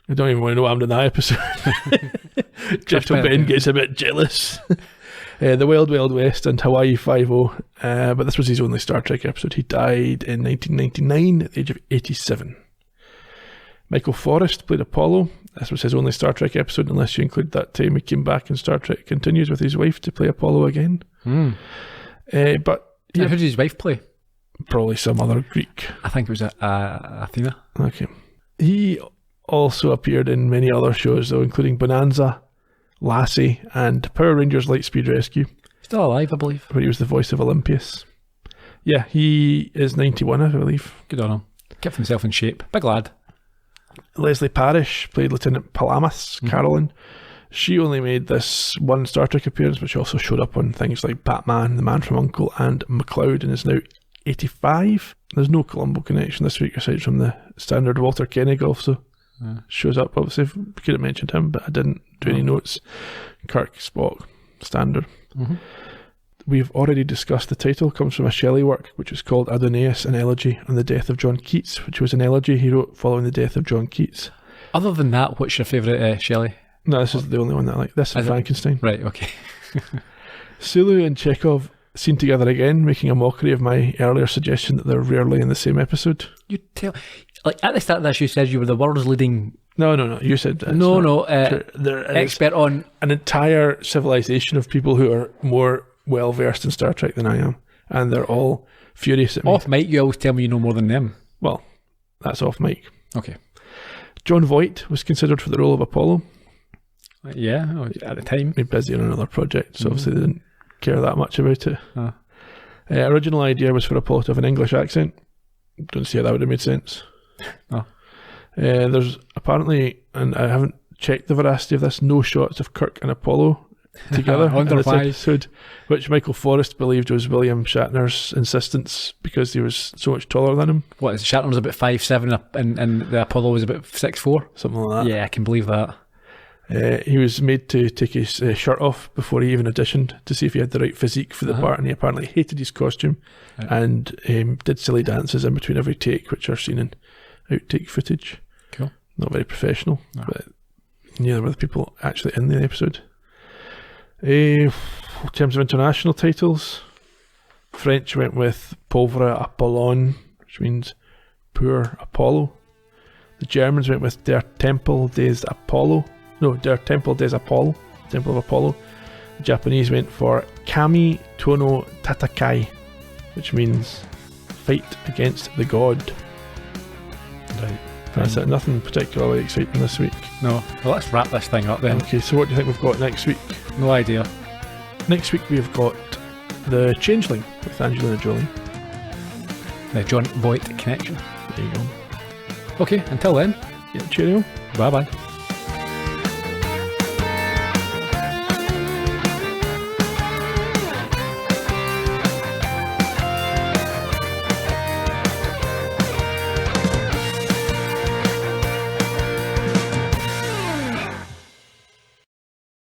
I don't even want to know what happened in that episode. Gentle Ben gets a bit jealous. The Wild Wild West and Hawaii Five-0. But this was his only Star Trek episode. He died in 1999 at the age of 87. Michael Forrest played Apollo. This was his only Star Trek episode, unless you include that time he came back in Star Trek Continues with his wife to play Apollo again. But who did his wife play? Probably some other Greek. I think it was Athena. Okay. He also appeared in many other shows, though, including Bonanza, Lassie, and Power Rangers Lightspeed Rescue. Still alive, I believe. Where he was the voice of Olympius. Yeah, he is 91, I believe. Good on him. Kept himself in shape. Big lad. Leslie Parrish played Lieutenant Palamas, Carolyn. She only made this one Star Trek appearance, but she also showed up on things like Batman, The Man from U.N.C.L.E. and McCloud, and is now 85. There's no Columbo connection this week aside from the standard Walter Koenig also shows up. Obviously, we could have mentioned him, but I didn't do any notes. Kirk, Spock, standard. We've already discussed the title. Comes from a Shelley work, which was called Adonais, an elegy on the death of John Keats, which was an elegy he wrote following the death of John Keats. Other than that, what's your favourite Shelley? No, this is the only one that I like. This and Frankenstein. Right, okay. Sulu and Chekhov seen together again, making a mockery of my earlier suggestion that they're rarely in the same episode. You tell, like at the start of this, you said you were the world's leading. No. You said expert on an entire civilization of people who are more well versed in Star Trek than I am, and they're all furious at me. Off mic, you always tell me you know more than them. Well, that's off mic. Okay. John Voight was considered for the role of Apollo. Yeah, at the time. He's busy on another project, so obviously they didn't care that much about it. Original idea was for Apollo to have an English accent. Don't see how that would have made sense. There's apparently, and I haven't checked the veracity of this, no shots of Kirk and Apollo together in this episode, which Michael Forrest believed was William Shatner's insistence because he was so much taller than him. What, Shatner was about 5'7" and the Apollo was about 6'4"? Something like that. Yeah, I can believe that. He was made to take his shirt off before he even auditioned to see if he had the right physique for the part, and he apparently hated his costume and did silly dances in between every take, which are seen in outtake footage. Cool. Not very professional, but neither were the people actually in the episode. In terms of international titles, French went with Pauvre Apollon, which means poor Apollo. The Germans went with Der Tempel des Apollo. Der Tempel des Apollo, Temple of Apollo. The Japanese went for Kami Tono Tatakai, which means fight against the god. Right. That's it. Nothing particularly exciting this week. No. Well, let's wrap this thing up then. Okay, so what do you think we've got next week? No idea. Next week we've got The Changeling with Angelina Jolie. The John Voight connection. There you go. Okay, until then. Yeah, cheerio. Bye-bye.